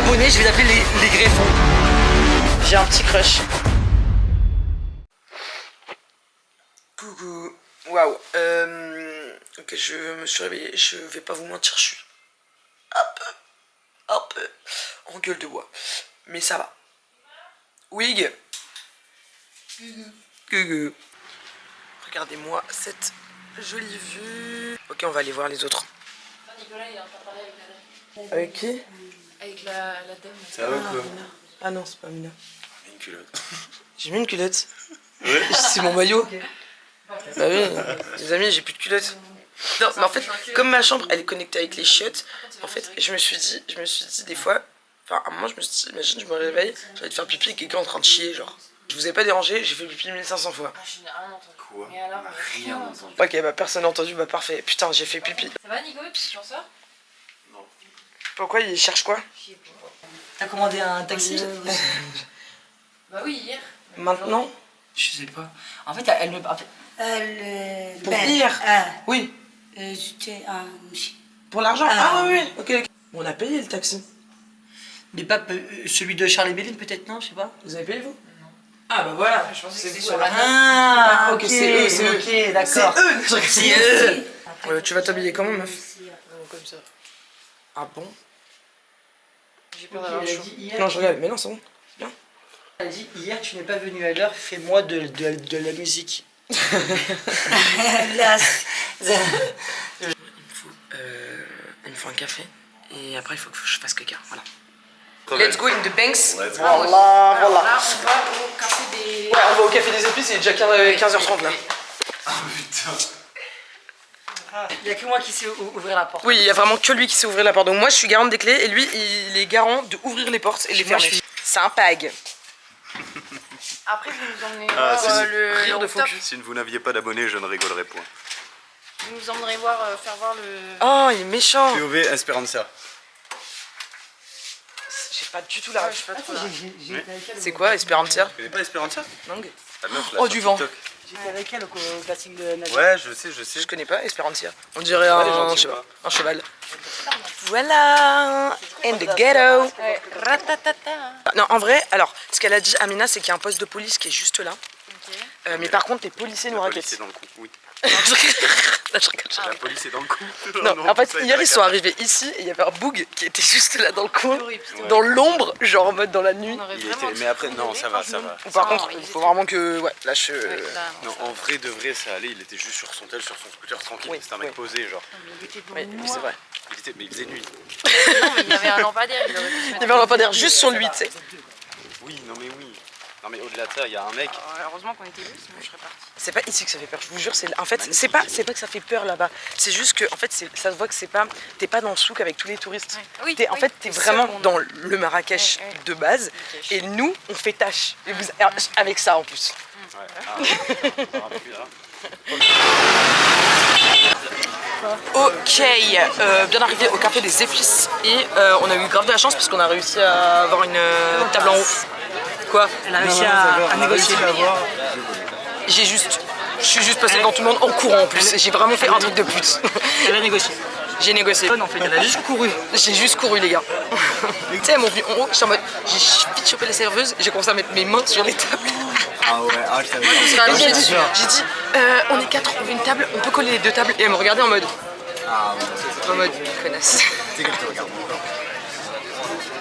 abonnés, je vais appeler les greffons. J'ai un petit crush. Coucou. Waouh. Ok, je me suis réveillé, je vais pas vous mentir, je suis un peu en gueule de bois. Mais ça va. Wig. Coucou. Regardez-moi cette jolie vue. Ok, on va aller voir les autres. Nicolas, il a pas parlé avec la dame. Avec qui? Avec la dame. Ça va quoi? Ah non, c'est pas Mina. Une culotte. J'ai mis une culotte. Ouais. C'est mon maillot. Bah oui, les amis, j'ai plus de culotte. Non, mais en fait, comme ma chambre elle est connectée avec les chiottes, en fait, je me suis dit des fois, enfin, à un moment, je me suis dit, imagine, je me réveille, j'allais te faire pipi et quelqu'un en train de chier, genre. Je vous ai pas dérangé, j'ai fait pipi 1500 fois. Je n'ai rien entendu. Quoi? Mais alors, Rien entendu. Ok, bah personne n'a entendu, bah parfait. Putain, j'ai fait pipi. Ça va, Nico? Tu en sors? Non. Pourquoi il cherche quoi? Je sais pas. T'as commandé un taxi? Bah oui, hier. Maintenant? Je sais pas. En fait, elle me. En fait, Pour hier? Oui. Pour l'argent? Ah oui, oui. Ok, ok. Bon, on a payé le taxi. mais pas celui de Charles et Béline, peut-être, non? Je sais pas. Vous avez payé vous? Non. Ah bah voilà. Je pensais que C'est c'était vous, sur alors. la note. Ah, ok, c'est eux, c'est eux. Ok, d'accord. C'est eux. Tu vas t'habiller comment, meuf? Comme ça. Ah bon? J'ai peur d'avoir chaud. Non, je regarde, mais non, c'est bon. Elle a dit hier, tu n'es pas venu à l'heure, fais-moi de la musique. Il me faut un café et après il faut que je fasse caca. Voilà. Let's go in the banks. Let's go. Voilà, Alors voilà. là, on va au café des... Ouais, on va au café des épices, il est déjà 15h30 là. Ah putain. Il n'y a que moi qui sais ouvrir la porte. Oui, il y a vraiment que lui qui sait ouvrir la porte. Donc moi je suis garante des clés et lui il est garant de ouvrir les portes et les Moi, fermer. je suis- C'est un pag. Après, vous nous emmenez Ah, voir c'est le rire de rooftop. focus. Si vous n'aviez pas d'abonnés, je ne rigolerai point. Vous nous emmenerez voir, faire voir le... Oh, il est méchant. POV Esperanza. J'ai pas du tout la Ouais, ref. je sais pas trop là. C'est quoi, Esperantia? Tu connais pas Esperanza? Non. La meuf là Oh, sur du vent. TikTok. J'étais avec elle au casting de Nadia. Ouais, je sais. Je connais pas Esperantia. On dirait elle est un, gentille, je sais quoi. pas, un cheval. Voilà. In the ghetto. Ouais. Ratatata. Non, en vrai, alors, ce qu'elle a dit, Amina, c'est qu'il y a un poste de police qui est juste là. Ok. Mais par contre, les policiers nous La police est raquettent. dans le coup, oui. Là, je rigole, je La rigole. police est dans le coup. Non, en fait, ça, hier, il ils sont arrivés ici et il y avait un boug qui était juste là dans le coin, Horrible, putain. dans l'ombre, genre en mode dans la nuit. On aurait Il vraiment était... Mais après, dû non, y ça aller, va, franchement. ça va. Ou par Ça va, contre, il il était faut vraiment que. Ouais, là, je. Ouais, là, Non, en vrai de vrai, ça allait. Il était juste sur son tel, sur son scooter tranquille. Oui, C'était un mec oui. posé, genre. il était Oui, noir. c'est vrai. Mais il faisait nuit. Non, mais il y avait un lampadaire, il aurait pu se Il y mettre... avait un lampadaire juste sur lui, tu sais. Oui, non mais oui. Non mais au-delà de ça, il y a un mec. Heureusement qu'on était deux, sinon je serais partie. C'est pas ici que ça fait peur, je vous jure. En fait, c'est pas que ça fait peur là-bas. C'est juste que, en fait, ça se voit que c'est pas. T'es pas dans le souk avec tous les touristes. Ouais. Oui, En oui, fait, t'es c'est vraiment seul, on- dans le Marrakech Ouais, ouais. de base. Ok. Et nous, on fait tâche. Et avec ça en plus. Ouais. Ah, Ok, bien arrivé au café des épices. Et on a eu grave de la chance parce qu'on a réussi à avoir une table en haut. Quoi? Elle a réussi à négocier. Je suis juste passée devant tout le monde en courant en plus. J'ai vraiment fait un truc de pute. Elle a négocié. J'ai négocié. En fait, elle a juste couru. J'ai juste couru, les gars. Tu sais, elles m'ont vu en haut, j'étais en mode. J'ai vite chopé les serveuses, j'ai commencé à mettre mes mains sur les tables. Ah ouais, ah je savais. Et j'ai dit, on est 4, on veut une table, on peut coller les 2 tables. Et elle me regardait en mode. Ah ouais, En mode, connasse. c'est qu'elle te regarde encore.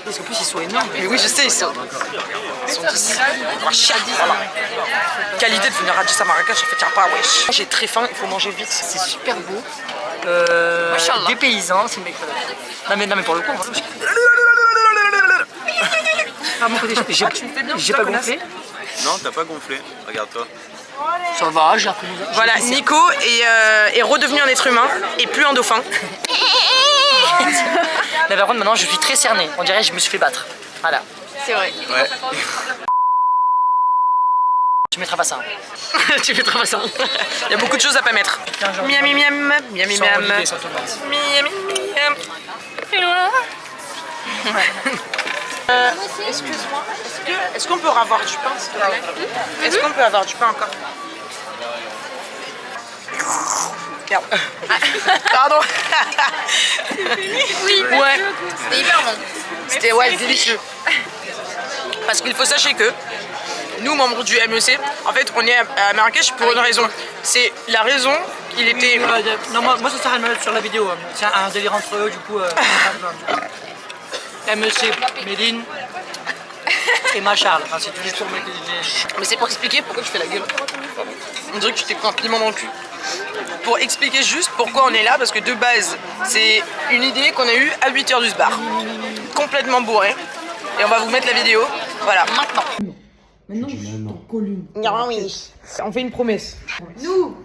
Parce qu'en plus, ils sont énormes. Mais oui, je sais, ils sont tous. Voilà. Quelle idée de venir à Djissa Marrakech, en fait, y'a pas, wesh. J'ai très faim, il faut manger vite. C'est super beau. Machallah. Des paysans, c'est une mec. Non mais pour le coup, moi, à mon côté, j'ai pas gonflé. Non, t'as pas gonflé. Regarde-toi. Ça va, j'ai appris. Voilà, Nico est redevenu un être humain et plus un dauphin. Mais par contre, maintenant, je suis très cerné. On dirait que je me suis fait battre. Voilà. C'est vrai. Ouais. Tu mettras pas ça. Tu fais trop ça. Il y a beaucoup de choses à pas mettre. Miam, miam, miam, miam, Sans miam. olivier, sans tomate. Miam, miam. Excuse-moi, est-ce qu'on peut avoir du pain, s'il te plaît? Est-ce qu'on peut avoir du pain encore? Merde. Pardon. Oui, Ouais. c'était hyper bon. C'était ouais, délicieux. Parce qu'il faut sachez que nous, membres du MEC, en fait, on est à Marrakech pour une raison. C'est la raison qu'il était... Non, moi ça s'arrête sur la vidéo. C'est un délire entre eux, du coup. MEC, Méline et ma Charles. Enfin, c'est juste pour mettre les... Mais c'est pour expliquer pourquoi tu fais la gueule. On dirait que tu t'es pris un piment dans le cul. Pour expliquer juste pourquoi on est là, parce que de base, c'est une idée qu'on a eue à 8h du bar. Complètement bourré. Et on va vous mettre la vidéo. Voilà, maintenant. On fait une promesse. Nous,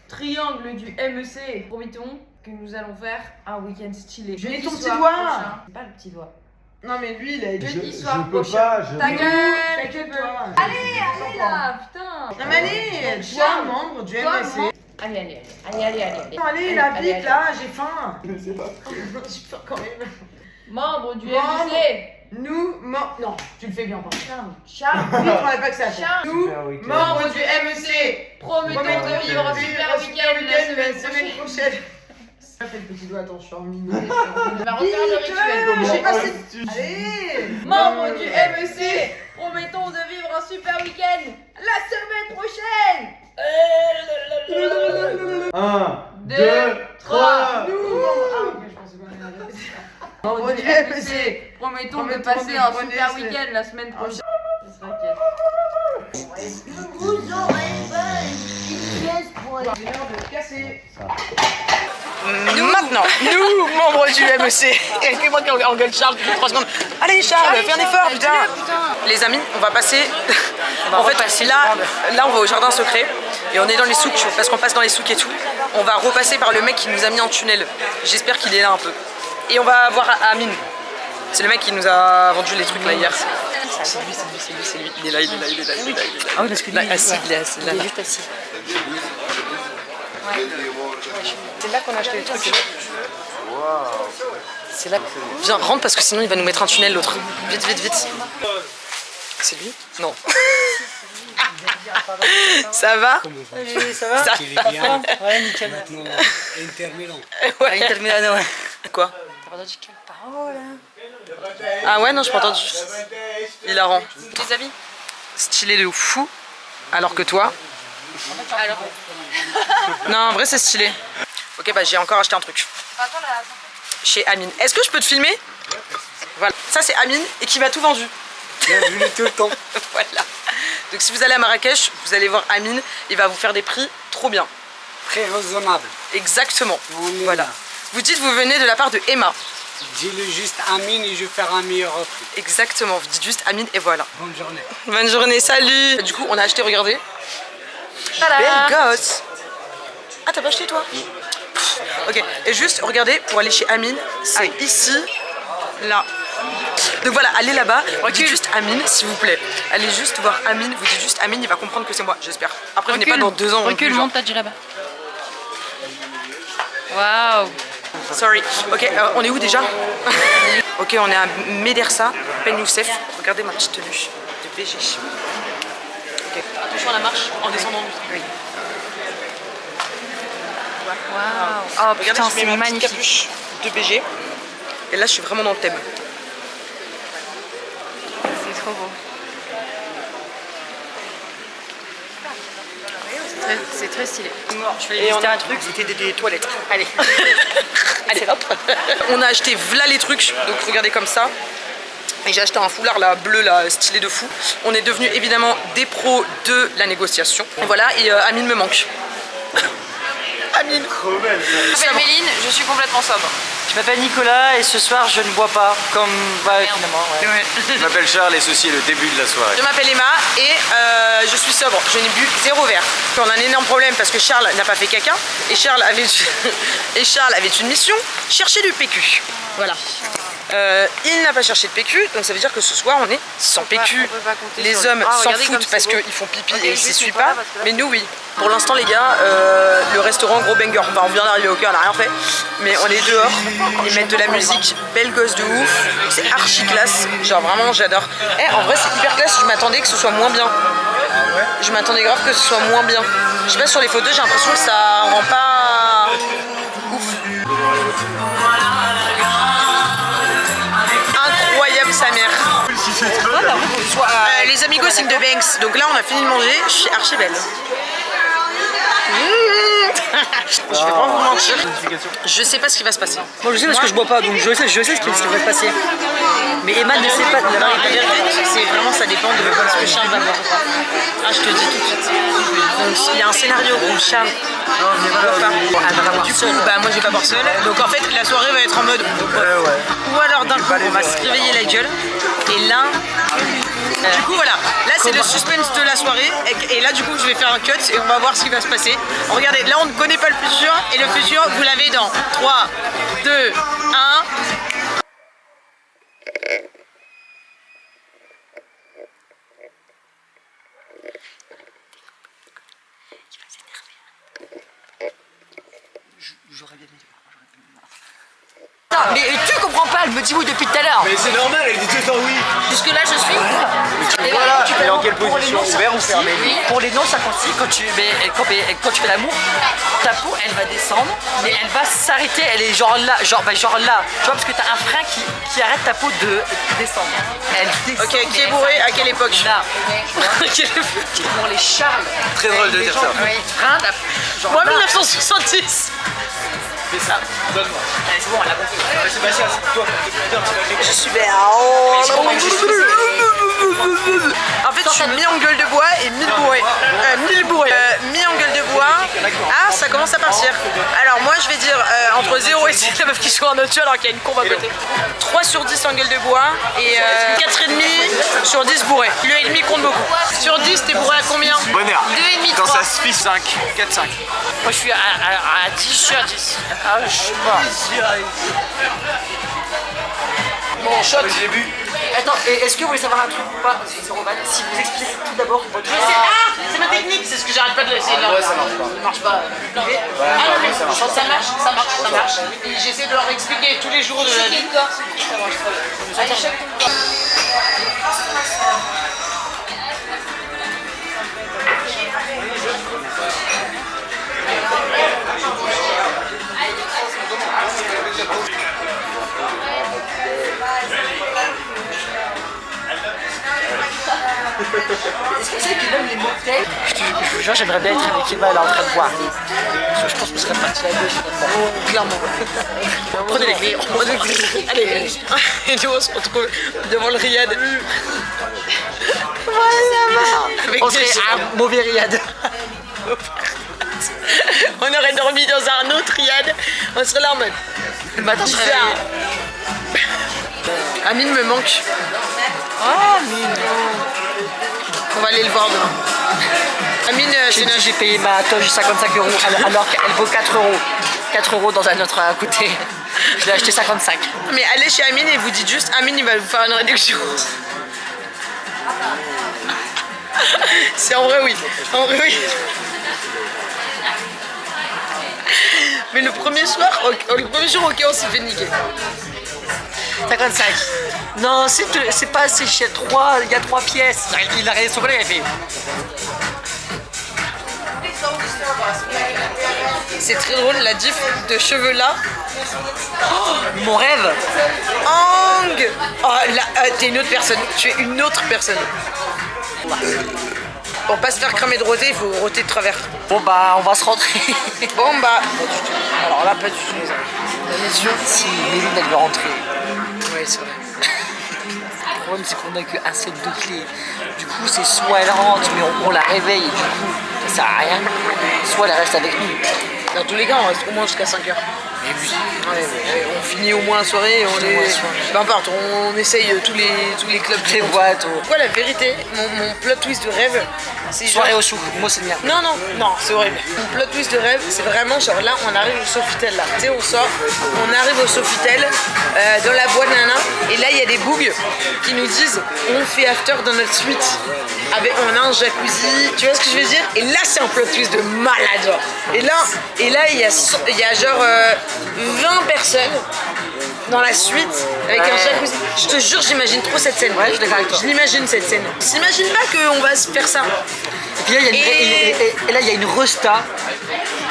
triangle du MEC, promettons que nous allons faire un week-end stylé. Mets ton petit soir doigt. prochain. Pas le petit doigt. Non mais lui, il a Jeudi soir prochain. Ta gueule, Allez là, putain. Non mais allez, toi, membre du Toi, MEC. membre. Allez. Allez, là, vite, là, j'ai faim. Je sais pas. J'ai faim quand même. Membre du Membre. MEC. Nous, non, tu le fais bien, pardon. Charles. Vite, on n'avait pas que ça. Charles. Nous, membres du MEC, Promettons de vivre un super week-end la semaine prochaine. Ça fait le petit doigt, attends, je suis en mini. On va refaire le rituel. J'ai passé. Allez. Membre du MEC, promettons de vivre un super week-end la semaine prochaine. 1, 2, 3. Membre du MEC, promettons de passer un super week-end la semaine prochaine. Ça sera quel? Maintenant, nous, membres du MEC, et c'est moi qui engueule Charles depuis 3 secondes. Allez Charles, fais un effort, putain. Les amis, on va passer. En fait, là, on va au jardin secret et on est dans les souks parce qu'on passe dans les souks et tout. On va repasser par le mec qui nous a mis en tunnel. J'espère qu'il est là un peu. Et on va voir Amine. C'est le mec qui nous a vendu les trucs là hier. C'est lui. Il est là. Ah oui, parce que lui, il est assis. il est juste assis. C'est là qu'on a acheté les trucs. C'est là. Viens, rentre parce que sinon il va nous mettre un tunnel l'autre. Vite. C'est lui? Non. Ça va? Oui, ça va? Ça va bien. Ouais, nickel. Inter Milan. Ouais. Inter Milan, ouais. Quoi? T'as pas entendu quelle parole Ah ouais, non, je pas entendu. Il a rend. Les amis? Stylé de fou. Alors que toi? Alors. Non, en vrai, c'est stylé. Ok, bah j'ai encore acheté un truc. Attends là. Chez Amine. Est-ce que je peux te filmer? Voilà. Ça, c'est Amine et qui m'a tout vendu. Bienvenue tout le temps. Voilà. Donc si vous allez à Marrakech, vous allez voir Amine. Il va vous faire des prix trop bien. Très raisonnable. Exactement. On est Voilà. là. Vous dites vous venez de la part de Emma. Dis-le juste Amine et je vais faire un meilleur prix. Exactement. Vous dites juste Amine et voilà. Bonne journée. Bonne journée, salut. Du coup, on a acheté, regardez. Tada. Belle gosse. Ah, t'as pas acheté toi? Ok, et juste, regardez, pour aller chez Amine, c'est ici, là. Donc voilà, allez là-bas, vous dites juste Amine, s'il vous plaît. Allez juste voir Amine, vous dites juste Amine, il va comprendre que c'est moi, j'espère. Après, venez pas dans 2 ans. Recule, monte ta là-bas. Waouh. Sorry. Ok, on est où déjà? Ok, on est à Médersa, Ben Youssef. Regardez ma petite tenue de BG. Ok, attention à la marche en descendant. Oui. Waouh. Oh Regardez, putain, je c'est mets ma petite magnifique. capuche de BG. Et là, je suis vraiment dans le thème. C'est trop beau. C'est très stylé. Je vais on a un truc, c'était des toilettes. Allez. Allez, hop. On a acheté v'là les trucs, donc regardez comme ça. Et j'ai acheté un foulard là, bleu là, stylé de fou. On est devenus évidemment des pros de la négociation. Et voilà, et Amine me manque. Amine. Je m'appelle Méline, je suis complètement sobre. Je m'appelle Nicolas et ce soir je ne bois pas, comme finalement. Ouais. Ouais. Je m'appelle Charles et ceci est le début de la soirée. Je m'appelle Emma et je suis sobre. Je n'ai bu 0 verre. On a un énorme problème parce que Charles n'a pas fait caca et Charles avait une mission, chercher du PQ. Voilà. Il n'a pas cherché de PQ, donc ça veut dire que ce soir on est sans PQ. on peut pas compter Les sur hommes les- Ah, s'en regardez comme foutent c'est parce beau. qu'ils font pipi Ok, et ils juste s'essuient pas là, pas, parce que là- mais nous oui. Pour l'instant les gars, le restaurant gros banger, enfin on vient d'arriver au cœur, on n'a rien fait, mais on est dehors, ils mettent de la musique, belle gosse de ouf, c'est archi classe, genre vraiment j'adore. En vrai c'est hyper classe, je m'attendais que ce soit moins bien. Je m'attendais grave que ce soit moins bien. Je sais pas, sur les photos j'ai l'impression que ça rend pas ouf. Incroyable. Les amigos signe de Banks. Donc là, on a fini de manger. Je suis archi belle. Je vais pas vous mentir. Je sais pas ce qui va se passer. Moi je sais parce que je bois pas, donc je sais ce qui va se passer. Mais Emma ne sait pas. Non, la vérité, c'est vraiment ça dépend de ce que Charles va boire ou pas. Ah, je te dis tout de suite. Donc il y a un scénario où Charles ne boit pas. Du coup, bah moi je vais pas boire seul. Donc en fait, la soirée va être en mode. Ou alors d'un coup, on va se réveiller la gueule. Et là. Du coup voilà, là c'est le suspense de la soirée et là du coup je vais faire un cut et on va voir ce qui va se passer. Regardez, là on ne connaît pas le futur et le futur vous l'avez dans 3, 2, 1. Mais tu comprends pas, elle me dit oui depuis tout à l'heure. Mais c'est normal, elle dit tout le temps oui. Jusque là je suis. Voilà, elle est en quelle position? Ouvert ou fermé? Pour les non-circoncis, quand tu fais l'amour, ta peau elle va descendre, mais elle va s'arrêter, elle est genre là, genre là, tu vois, parce que t'as un frein qui arrête ta peau de descendre. Elle descend. Ok, qui est bourré à quelle époque? Là, pour les Charles. Très drôle de dire ça. Frein, genre Moi là. 1970. Fais ça, donne-moi. Allez, c'est bon, elle a compris. Sébastien, c'est pour toi. Je suis belle. En fait, je suis mi en gueule de bois et mi bourré. Mi en gueule de bois. Ah, ça commence à partir. Alors, moi, je vais dire entre 0 et 6, la meuf qui soit en autre alors qu'il y a une courbe à côté. 3 sur 10 en gueule de bois et 4,5 sur 10 bourré. Le et demi compte beaucoup. Sur 10, t'es bourré à combien? Bonheur. 2,5, Quand 3. ça se fiche 5, 4, 5. Moi, je suis à 10 sur 10. Ah, je sais pas. Bon, shot. J'ai bu. Attends, est-ce que vous voulez savoir un truc ou pas? Si vous expliquez tout d'abord votre. Ah, c'est ma technique, c'est ce que j'arrête pas de laisser là. Ouais, ça marche pas. Ça marche pas. Ah non, mais ça marche. Et j'essaie de leur expliquer tous les jours de la vie. Ça marche très bien. Allez, chaque fois. Est-ce que c'est que même les mocktails, je vous jure, j'aimerais bien être avec Emma, elle est en train de boire. Je pense qu'on serait parti la gauche finalement. Clairement. Prenez les clés. Allez. Et nous on se retrouve devant le riad. Avec On serait un mauvais riad. On aurait dormi dans un autre riad. On serait là en mode. Le matin, je serais Bizarre. Amine me manque. Oh, Amine. On va aller le voir demain. Amine, J'ai payé ma toge 55 € alors qu'elle vaut 4 €. 4 € dans un autre à côté. Je l'ai acheté 55. Mais allez chez Amine et vous dites juste Amine il va vous faire une réduction. C'est en vrai oui. En vrai oui. Mais le premier soir, le premier jour ok on s'est fait niquer. 55. Non, c'est pas assez cher. Il y a 3 pièces. Il a regardé son collègue, il a fait. C'est très drôle la diff de cheveux là. Mon rêve. Ang. Oh là, t'es une autre personne. Tu es une autre personne. Pour pas se faire cramer de rosé, il faut roter de travers. Bon bah, on va se rentrer. Bon bah. Alors là, pas du tout les amis. La mission. Si Méline, elle veut rentrer. Oui, c'est vrai. Le problème, c'est qu'on a qu'un set de clés. Du coup, c'est soit elle rentre, mais on la réveille, et du coup, ça sert à rien. Soit elle reste avec nous. Dans tous les cas, on reste au moins jusqu'à 5h. Et oui. Ouais, on finit au moins la soirée, peu importe, on essaye tous les clubs. Les boîtes. Quoi la vérité, mon plot twist de rêve, c'est Soirée genre... au souk, moi c'est bien. Non, c'est horrible. Mon plot twist de rêve, c'est vraiment genre là, on arrive au Sofitel là. Tu sais, on sort, on arrive au Sofitel, dans la boîte nana, et là il y a des bougs qui nous disent on fait after dans notre suite. On a un jacuzzi, tu vois ce que je veux dire? Et là c'est un plot twist de malade genre. Et là il y a genre 20 personnes dans la suite avec un jacuzzi. Je te jure, j'imagine trop cette scène. Ouais, je suis d'accord avec toi. Je l'imagine cette scène. On s'imagine pas qu'on va se faire ça. Et puis là, il y a une resta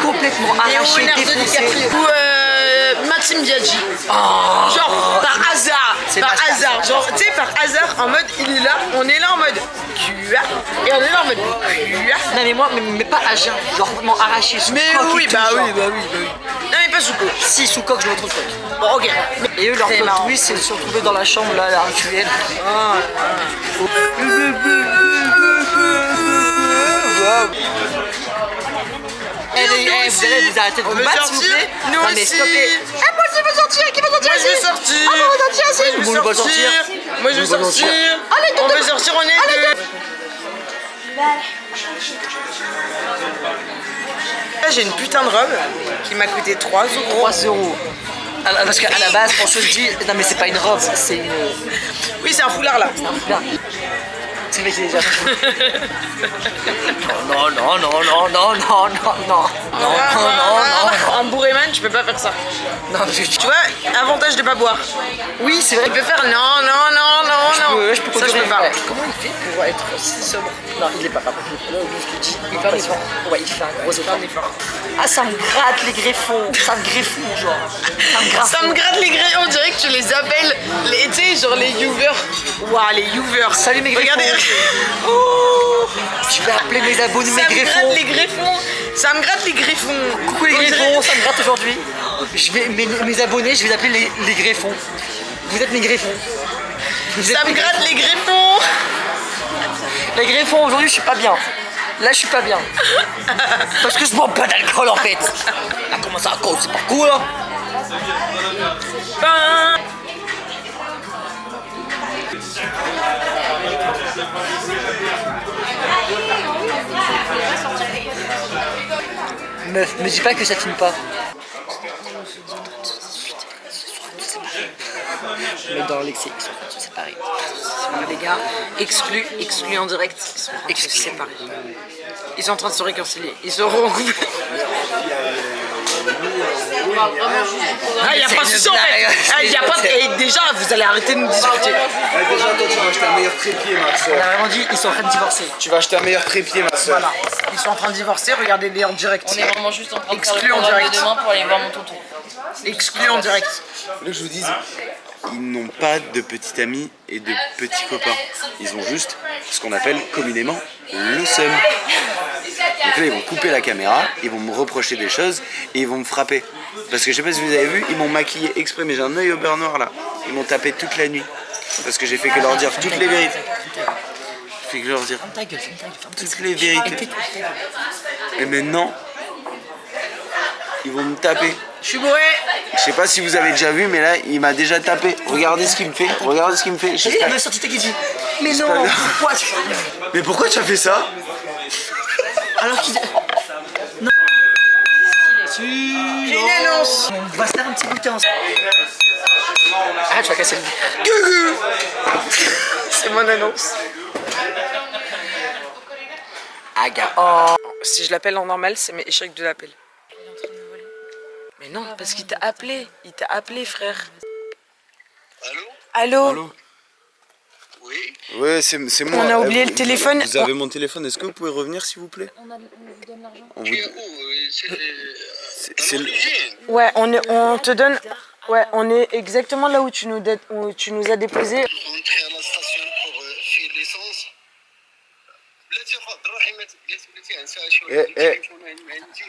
complètement arrachée, Leonardo défoncée. DiCaprio. Ou Maxime Biaggi. Genre, par hasard. Par hasard. Genre, tu sais, par hasard, en mode, il est là, on est là en mode. Et on est là en mode. Non mais moi, mais pas à jeun, genre complètement arraché sous Mais coque oui, et tout, bah genre. oui, bah oui, bah oui. Non, mais pas sous coque. Si, sous coque, je me retrouve coque. Bon, ok. Et eux, leur C'est plot marrant. twist, c'est de se retrouver dans la chambre, là, à l'heure actuelle. Vous allez vous arrêter de On vous veut battre, s'il vous sortir. plaît. Nous Non mais aussi. s'il te plaît. Ah, moi je veux sortir, qui veut sortir Moi, je vais ici? sortir. Ah, moi je veux sortir ici. Moi, je Vous vais voulez pas sortir. sortir? Moi, je vais Vous voulez pas sortir. sortir? Allez, On veut sortir, on est deux. Là, j'ai une putain de robe qui m'a coûté 3 euros. 3 euros. Ah, parce qu'à la base, on se dit, non mais c'est pas une robe, c'est une. Oui, c'est un foulard là. Là. C'est le mec qui est déjà. Non, non, non, non, non, non, non, non, non, non, non. En bourréman, tu peux pas faire ça. Non, parce que Tu vois, avantage de pas boire. oui, c'est vrai. Il peut faire non, non, non, non, non. Je peux Ça, je peux pas. ouais. Comment il fait pour être si sobre? Non, il est pas. Là, je te dis, il fait un effort. Ouais, il fait un gros effort. Ah, ça me gratte les greffons. Ça me greffon, genre. Ça me gratte. Ça me gratte les greffons, on dirait que tu les appelles, tu sais, genre les youvers. Waouh, les youvers. Salut mes greffons. Regardez. Oh, je vais appeler mes abonnés mes Ça me greffons. gratte les greffons. Ça me gratte les greffons. Coucou les On dirait- greffons, ça me gratte aujourd'hui. Je vais, mes abonnés, je vais les appeler les greffons. Vous êtes mes greffons. Vous êtes Ça me mes gratte les greffons. Les greffons, aujourd'hui, je suis pas bien. Là, je suis pas bien. Parce que je bois pas d'alcool en fait. Ah, comment ça, alcool? C'est pas cool, hein? Ben, Meuf, me dis pas que ça filme pas. Mais dans l'excès, ils sont en train de se séparer. les gars, exclu en direct. Ils sont séparés. Ils sont en train de se réconcilier. Ils seront en couple. Ah, y a pas de souci en fait. Ah, y a pas de... Et déjà, vous allez arrêter de nous discuter. Déjà, toi, tu vas acheter un meilleur trépied, ma On soeur. a vraiment dit, ils sont en train de divorcer. Tu vas acheter un meilleur trépied, ma soeur. Voilà. Ils sont en train de divorcer. Regardez-les en direct. On est vraiment juste en train de faire Exclu le en programme direct. de demain pour aller voir mon tonton. Exclu en direct. Là, je vous dis, ils n'ont pas de petits amis et de petits copains. Ils ont juste ce qu'on appelle communément le seum. Donc là, ils vont couper la caméra, ils vont me reprocher des choses et ils vont me frapper. Parce que je sais pas si vous avez vu, ils m'ont maquillé exprès, mais j'ai un œil au beurre noir là. Ils m'ont tapé toute la nuit. Parce que j'ai fait que leur dire toutes les vérités. J'ai fait que leur dire Ta gueule, ferme ta gueule, ferme ta toutes les vérités. Et maintenant, ils vont me taper. Je suis bourré. Je sais pas si vous avez déjà vu, mais là, il m'a déjà tapé. Regardez ce qu'il me fait. Regardez ce qu'il me fait. gueule. J'espère- Elle m'a sorti ta gueule. Mais J'espère non, bien. pourquoi tu... Mais pourquoi tu as fait ça? Alors qu'il... Non. J'ai une annonce. On va se faire un petit bouquin ensemble. Ah, tu vas casser le... C'est mon annonce. Aga. Oh. Si je l'appelle en normal, c'est mes échecs de l'appel. Mais non, parce qu'il t'a appelé. Il t'a appelé, frère. Allô? Allô? Ouais, c'est moi. On a oublié le téléphone. Vous avez mon téléphone. Est-ce que vous pouvez revenir, s'il vous plaît? On vous donne l'argent. C'est le... Ouais, on te donne... Ouais, on est exactement là où tu nous as déposé. rentrer à la station pour faire l'essence. بلاتي روحي ما بلاتي انسى شويه التليفون عندي.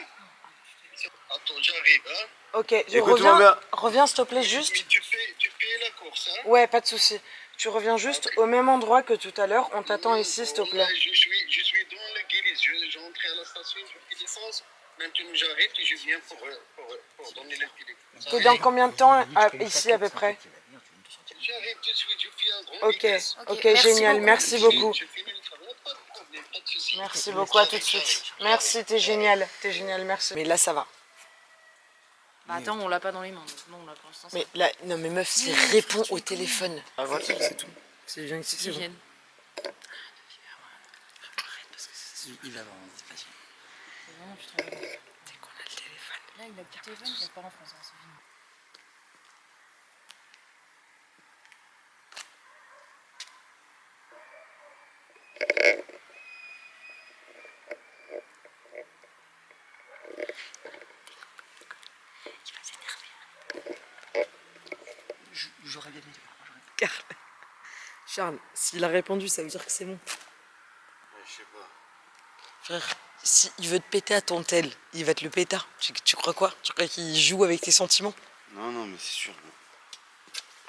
Attends, j'arrive, hein. Ok, Écoute-moi bien. reviens s'il te plaît juste. Tu payes la course, hein. Ouais, pas de souci. Tu reviens juste au même endroit que tout à l'heure. On t'attend ici, s'il te plaît. Ouais, je suis dans le guérisse. Je rentre à la station, je fais l'essence. Maintenant, j'arrive et je viens pour donner le téléphone. T'es dans combien de temps ici à peu près? J'arrive tout de suite, je fais un grand Ok, vitesse. ok, génial. Merci beaucoup. Je finis le travail, pas de problème, pas de souci. Merci beaucoup, à tout de suite. Merci, t'es génial, merci. Mais là, ça va. Bah attends, on l'a pas dans les mains. Donc non, là pour l'instant, Mais là, non mais meuf, c'est réponds au téléphone. Ah, voilà, c'est tout. C'est bien ici, c'est bon. viennent. Il va avoir un espace. Non, tu te rends compte. Dès qu'on a le téléphone. Là, il a plus de téléphone, il a pas en France. Hein, c'est fini. Charles, s'il a répondu, ça veut dire que c'est bon. Je sais pas. Frère, si il veut te péter à ton tel, il va te le péter. Tu crois quoi? Tu crois qu'il joue avec tes sentiments? Non, non, mais c'est sûr.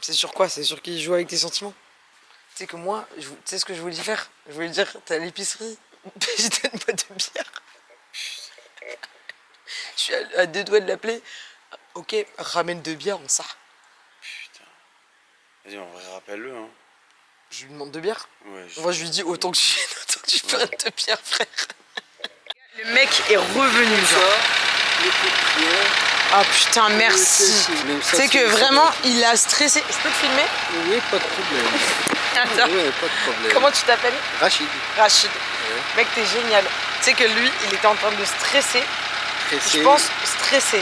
C'est sûr quoi? C'est sûr qu'il joue avec tes sentiments? Tu sais que moi, tu sais ce que je voulais faire? Je voulais dire, t'es à l'épicerie, je donne une boîte de bière. Je suis à 2 doigts de l'appeler. Ok, ramène 2 bières, on sort. Putain. Vas-y, en vrai, rappelle-le, hein. Je lui demande 2 bières. Ouais, Moi, je lui dis autant que tu prennes 2 bières, frère. Le mec est revenu, genre. Ah putain, merci. Tu sais que vraiment, il a stressé. Je peux te filmer? Oui, pas de problème. Attends. Oui, pas de problème. Comment tu t'appelles? Rachid. Rachid. Mec, t'es génial. Tu sais que lui, il était en train de stresser. Stressé, Je pense stressé.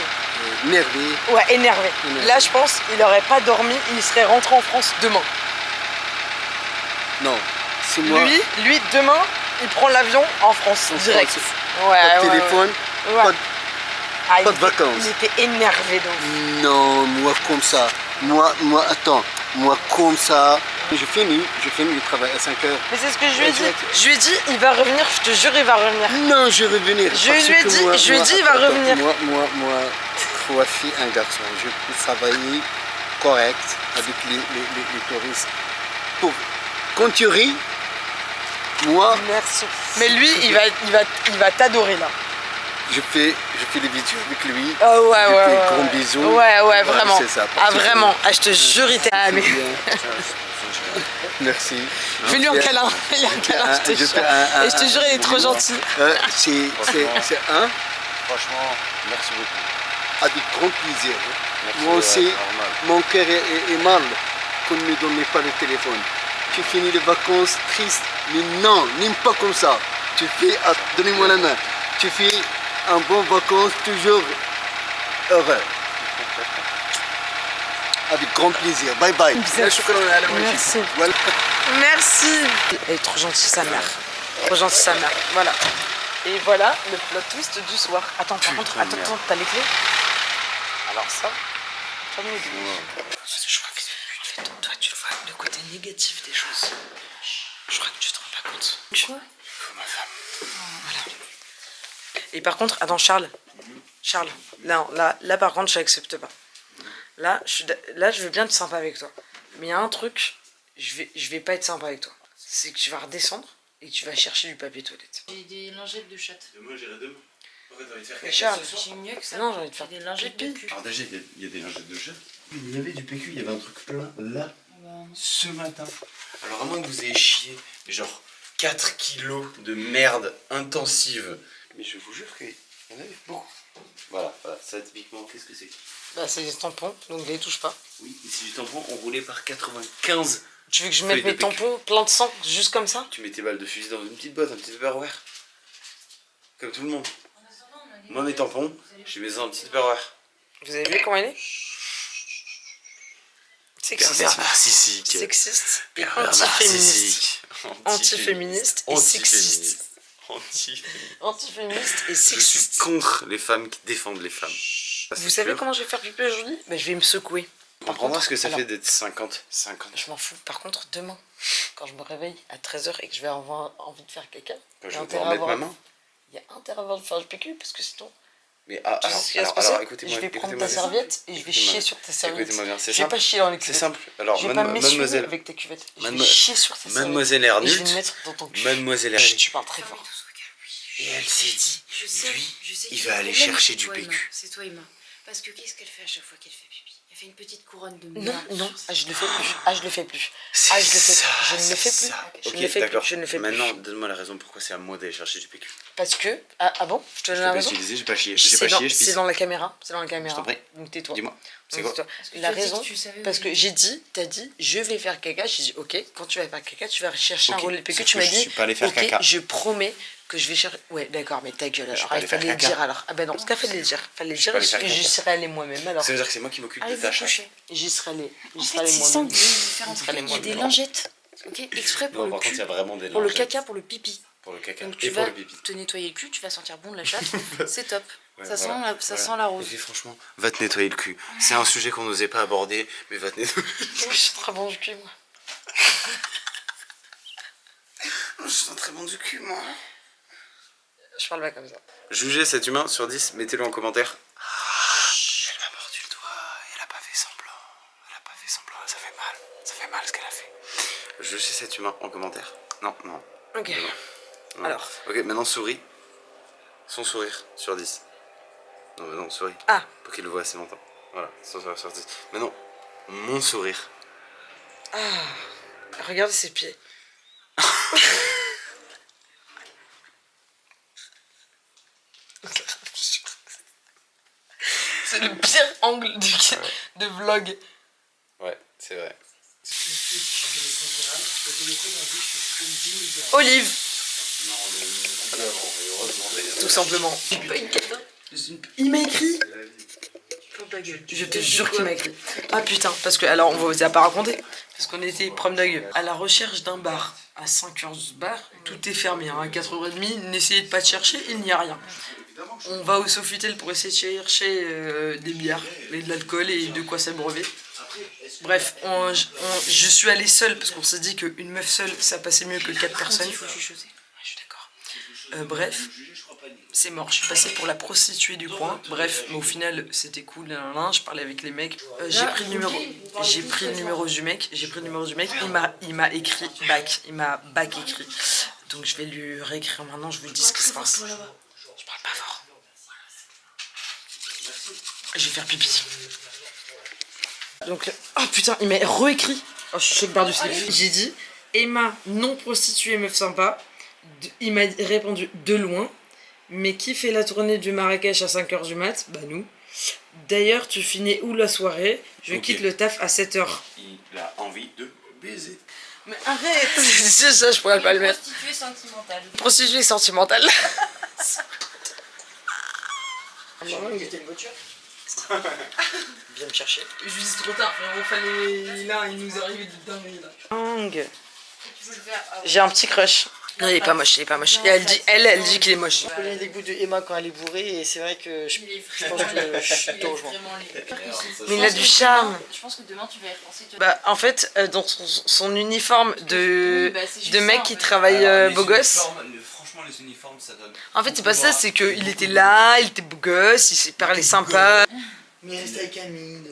énervé. Ouais, énervé. Là, je pense, il aurait pas dormi. Il serait rentré en France demain. Non, c'est moi. Lui, demain, il prend l'avion en France, En direct. France. Ouais, Pas de téléphone, ouais. pas de... Ah, pas de vacances. Il était énervé donc. Non, moi comme ça. Moi, attends. Moi comme ça. Je finis le travail à 5 heures. Mais c'est ce que je lui ai dit. Je lui ai dit, il va revenir, je te jure, il va revenir. Non, je vais revenir. Je lui ai dit, il va attends, revenir. Moi, 3 filles, un garçon. Je peux travailler correct avec les touristes. Quand tu ris, moi, Merci. Mais lui, il va t'adorer là. je fais les vidéos avec lui. Oh ouais, je ouais, fais ouais. gros bisous. Ouais, Voilà, vraiment. c'est ça, Ah, vraiment. Ah, je te jure, il était. Ah, mais. Merci. Fais-lui un câlin. Fais-lui un câlin, je te jure. Et je te jure, il est trop gentil. C'est un. Franchement, merci beaucoup. Avec grand plaisir. Merci, Moi aussi, normal. mon cœur est mal qu'on ne me donne pas le téléphone. Tu finis les vacances tristes, mais non, n'aime pas comme ça. Tu fais, donnez-moi la main. Tu fais un bon vacances toujours heureux. Avec grand plaisir. Bye bye. Merci. Voilà. Merci. Elle est trop gentille, sa mère. Trop gentille, sa mère. Voilà. Et voilà le plot twist du soir. Attends, par contre, merde. attends, t'as les clés? Alors ça, me dit. Je crois que en fait, toi, tu vois le côté négatif des choses. Je crois que tu te rends pas compte. Quoi? Ma femme. Voilà. Et par contre, attends, Charles, là par contre, je n'accepte pas. Là, je veux bien être sympa avec toi. Mais il y a un truc, je vais pas être sympa avec toi. C'est que tu vas redescendre et que tu vas chercher du papier toilette. J'ai des lingettes de chatte. Demain, j'irai demain. Pourquoi t'as envie de faire Mais Charles, J'ai mieux que ça. non, j'ai envie de faire des lingettes de pipi. cul. Alors déjà, il y a des lingettes de chat. Il y avait du PQ, il y avait un truc plein là, ce matin. Alors à moins que vous ayez chié, genre 4 kilos de merde intensive. Mais je vous jure qu'il y en avait beaucoup. Voilà, ça typiquement, qu'est-ce que c'est? Bah, c'est des tampons, donc ne les touche pas. Oui, ici du tampon enroulé par 95. Tu veux que je mette Feuille mes de PQ. tampons plein de sang, juste comme ça? Tu mets tes balles de fusil dans une petite boîte, un petit Tupperware. Comme tout le monde. Moi, mes tampons, je les mets dans un petit Tupperware. Vous avez vu comment il est? Sexiste. narcissique. Sexiste et Pervers antiféministe. narcissique. Antiféministe et sexiste. Antiféministe et Je suis sexiste. contre les femmes qui défendent les femmes. Ça, Vous c'est savez sûr. comment je vais faire pipi aujourd'hui? Bah, je vais me secouer. On comprendra ce que ça alors, fait d'être 50. je m'en fous. Par contre, demain, quand je me réveille à 13h et que je vais avoir envie de faire caca, Je il y a vais intérêt devoir à mettre ma avoir- main. il y a intérêt à avoir de faire du PQ parce que sinon, Mais tu sais ce qui va se passer? écoutez-moi. Je vais prendre écoutez-moi ta bien. serviette et je vais Écoutez-moi. chier sur ta serviette. Écoutez-moi bien, c'est Je vais simple. pas chier dans les C'est cuvettes. simple. Alors, Je vais pas m'essuyer mademoiselle, avec tes cuvettes. Je vais Mademoi- chier sur ta serviette. mademoiselle Et je vais Ernulte, le mettre dans ton cul. mademoiselle Chut, Ernulte, tu parles très fort. et elle s'est dit, Je sais, lui, je sais. il que va le aller problème, chercher c'est du toi, PQ. Emma. C'est toi, Emma. Parce que qu'est-ce qu'elle fait à chaque fois qu'elle fait pipi? Elle fait une petite couronne de Non, merde. non, je le fais plus. Je le fais plus. C'est Je le fais ça, plus. Je ne le fais c'est plus. ça. Je Ok, ne le fais d'accord. plus. Je ne le fais plus. Maintenant, donne-moi la raison pourquoi c'est à moi d'aller chercher du PQ. Parce que. Ah bon? Je te donne Je la t'ai pas raison? utilisé, j'ai pas chié. C'est J'ai pas dans, chié, je c'est pisse. dans la caméra. C'est dans la caméra. Je t'en prie. Donc tais-toi. Dis-moi, c'est Donc, quoi? tais-toi. La tu as dit raison, que tu savais où parce que il j'ai dit, t'as dit, je vais faire caca. J'ai dit, ok, quand tu vas faire caca, tu vas chercher un Ok, rouleau de PQ. sauf Tu que m'as je dit, suis pas allé faire ok, caca. je promets que je vais chercher. Ouais, d'accord, mais ta gueule. suis Alors, pas il allé faire fallait le caca. dire alors. Ah ben non, ce qu'il fallait le dire. Fallait le dire, pas allé faire et j'y caca. serais allée moi-même alors. Ça veut dire que c'est moi qui m'occupe de Allez-vous ta chatte. coucher. J'y serais allée. En J'y fait, serais allée c'est moi-même. simple. Je vais faire un Ça truc. allait Il y a moi, des non. lingettes. Ok, exprès pour Non, le par contre, il y a cul, vraiment des pour le lingettes. caca, pour le pipi. Pour le caca Donc et tu pour vas le pipi. te nettoyer le cul, tu vas sentir bon de la chatte. C'est top. Ouais, Ça sent voilà. ça Voilà. sent la rose. Et puis, franchement, va te nettoyer le cul. C'est un sujet qu'on n'osait pas aborder, mais va te nettoyer. Oui, je suis très bon du cul, moi. Je suis très bon du cul, moi. Je parle pas comme ça. Jugez cet humain sur 10, mettez-le en commentaire. Elle m'a mordu le doigt, elle a pas fait semblant. Elle a pas fait semblant, ça fait mal. Ça fait mal ce qu'elle a fait. Jugez cet humain en commentaire. Non, non. Ok. Non. Alors. Ok, maintenant souris. Son sourire sur 10. Non, mais non, souris. Ah. Pour qu'il le voit assez longtemps. Voilà, son sourire sur 10. Maintenant, mon sourire. Regardez ses pieds. C'est le pire angle de vlog. Ouais, c'est vrai. Olive. Tout simplement. Il m'a écrit. Je te jure qu'il m'a écrit. Ah putain, parce que, alors on vous a pas raconté. Parce qu'on était prom dog à la recherche d'un bar. À 5h du bar, tout est fermé. Hein. À 4h30, n'essayez de pas de chercher, il n'y a rien. On va au Sofitel pour essayer de chercher des bières, et de l'alcool et de quoi s'abreuver. Bref, je suis allée seule parce qu'on s'est dit qu'une meuf seule, ça passait mieux que 4 personnes. Je suis d'accord. Bref, c'est mort. Je suis passée pour la prostituée du coin. Bref, mais au final, c'était cool. Je parlais avec les mecs. J'ai pris le numéro du mec. Il m'a écrit back. Il m'a back écrit. Donc je vais lui réécrire maintenant. Je vous dis ce qui se passe. Je parle pas fort. Je vais faire pipi. Donc, oh putain, il m'a réécrit. Oh, je suis choquée par-dessus. J'ai dit Emma, non prostituée, meuf sympa. Il m'a répondu de loin. Mais qui fait la tournée du Marrakech à 5h du mat? Bah nous. D'ailleurs, tu finis où la soirée? Je quitte le taf à 7h. Il a envie de baiser. Mais arrête. C'est ça, je pourrais pas le mettre. Prostituée sentimentale. Prostituée sentimentale. Une voiture. Viens me chercher. Je lui dis trop tard, frérot, fallait... Là, il nous arrive de dingue là. J'ai un petit crush. Non, il est pas moche, il est pas moche. Et elle dit qu'il est moche. Je connais les goûts de Emma quand elle est bourrée et c'est vrai que je pense que je te rejoins. Mais il a du charme. Je pense que demain tu vas y repenser. Bah, en fait, dans son uniforme de mec qui travaille beau gosse. Franchement, les uniformes, ça donne. En fait, c'est pas ça, c'est qu'il était là, il était beau gosse, il s'est parlé sympa. Mais reste avec Amine.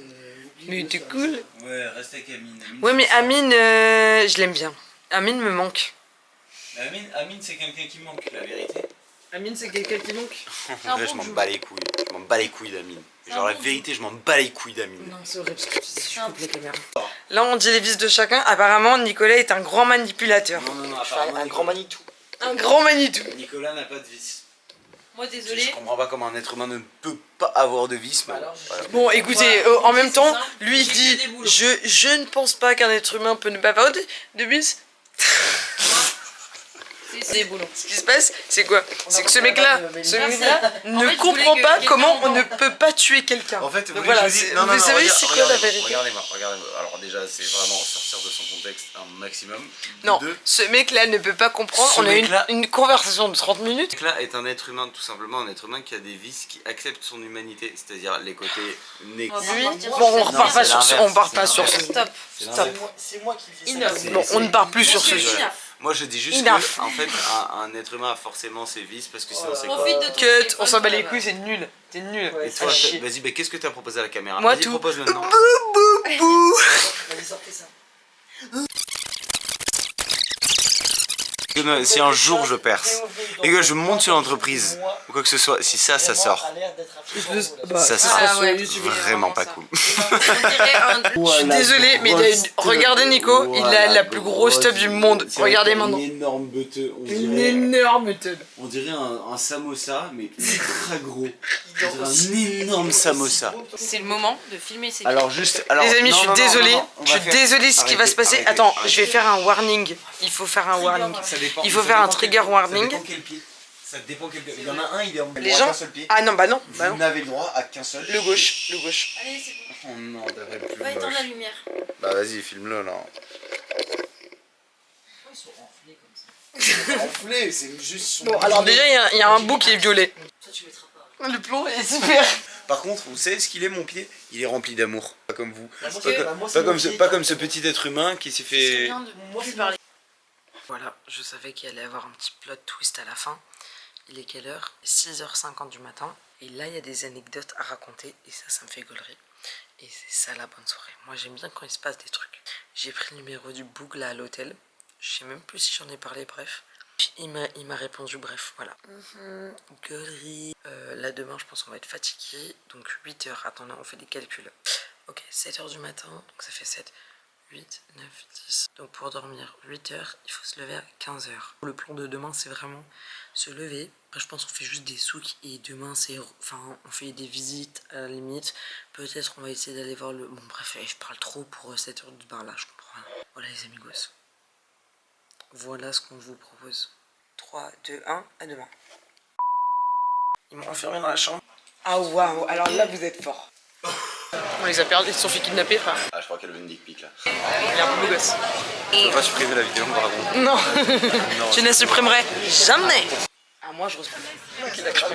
Mais il était cool. Ouais, reste avec Amine. Ouais, mais Amine, je l'aime bien. Amine me manque. Amine, c'est quelqu'un qui manque, la vérité. Amine, c'est quelqu'un qui manque. En vrai, je m'en bats les couilles. Je m'en bats les couilles d'Amine. Genre, la vérité, je m'en bats les couilles d'Amine. Non, c'est horrible ce que tu dis, je coupe la caméra. Là, on dit les vices de chacun. Apparemment, Nicolas est un grand manipulateur. Non, Un grand Manitou. Un grand Manitou. Nicolas n'a pas de vice. Moi désolé. Je comprends pas comment un être humain ne peut pas avoir de vice, mais voilà. Bon, écoutez, en même temps, lui il dit je ne pense pas qu'un être humain peut ne pas avoir de vices. C'est boulot. Ce qui se passe, c'est quoi? C'est que ce mec-là ne comprend pas comment on ne peut pas tuer quelqu'un. En fait, donc voilà, vous savez c'est quoi la vérité? Regardez-moi. Alors déjà, c'est vraiment sortir de son contexte un maximum. Non, Deux, ce mec-là ne peut pas comprendre. Ce On a eu mec-là- une conversation de 30 minutes. ce mec-là est un être humain, tout simplement un être humain qui a des vices, qui accepte son humanité, c'est-à-dire les côtés négatifs. Lui, partir bon, on sur- repart Non, pas c'est sur ce, l'inverse, on part c'est pas sur ce. l'inverse. Stop. Stop. C'est moi qui fais ça. Enough. C'est- Bon, on ne part plus sur ce. Monsieur, enough. Moi, je dis juste Enough. que, en fait, un être humain a forcément ses vices parce que sinon c'est quoi? Profite de ton Cut, téléphone, on s'en bat les voilà. couilles, c'est nul. T'es nul. Ouais, Et toi, Ah, chier. vas-y, mais qu'est-ce que t'as proposé à la caméra? Moi, Vas-y, tout. propose maintenant. Vas-y, sortez ça. Si un jour je perce et que je monte sur l'entreprise ou quoi que ce soit, si ça sort, ça sera Ah ouais, vraiment pas cool. Je suis désolée, mais regardez Nico, il a la plus grosse teub du monde. Regardez maintenant. énorme beuteux, Une énorme teub. on dirait un samosa, mais ultra gros. On dirait un énorme samosa. C'est le moment de filmer ces Alors juste, Les amis, non, je suis non, non, désolée. non, non, on Je va suis faire- désolée ce qui va se passer. Arrêtez, Attends, arrêtez. je vais faire un warning. Il faut faire un warning. Ça dépend- Il faut ça faire un dépend trigger quel- warning. Ça dépend quel pied. Ça dépend quel pied. Il y en a un, il est en Les gens. seul pied. Ah non, bah non. Bah Vous non. n'avez le droit à qu'un seul. Le gauche, le gauche. Allez, c'est bon. Oh non, t'avais plus Va éteindre la moche. lumière. Bah vas-y, filme-le là. Enflé, c'est juste. Bon, alors déjà, il y a un bout qui est violet. Le plomb est super. Par contre, vous savez ce qu'il est mon pied? Il est rempli d'amour. Pas comme vous. Parce Pas que- comme, moi, c'est pas mon comme ce, pied, pas t'as- comme ce petit être humain qui s'est C'est fait... bien de Moi, plus c'est parler. Voilà, je savais qu'il allait y avoir un petit plot twist à la fin. Il est quelle heure? 6h50 du matin. Et là, il y a des anecdotes à raconter. Et ça me fait gaulerie. Et c'est ça la bonne soirée. Moi, j'aime bien quand il se passe des trucs. J'ai pris le numéro du boug là à l'hôtel. Je sais même plus si j'en ai parlé, bref. Puis il m'a répondu, bref, voilà. Gaulerie. Là, demain, je pense qu'on va être fatigué. Donc 8h. Attendez, on fait des calculs. Ok, 7h du matin. Donc ça fait 7, 8, 9, 10. Donc pour dormir 8h, il faut se lever à 15h. Le plan de demain, c'est vraiment se lever. Après, je pense qu'on fait juste des souks et demain, on fait des visites à la limite. Peut-être on va essayer d'aller voir le... Bon bref, je parle trop pour cette heure du bar là, je comprends rien. Voilà les amigos. Voilà ce qu'on vous propose. 3, 2, 1, à demain. Ils m'ont enfermé dans la chambre. Ah waouh, alors là vous êtes forts. On les a perdus, ils se sont fait kidnapper, frère. Ah, je crois qu'elle veut une dick pic là. Il est un peu beau gosse. Tu peux pas supprimer la vidéo, pardon. Non, je ne supprimerai jamais. Ah, moi je reçois. Ok, d'accord.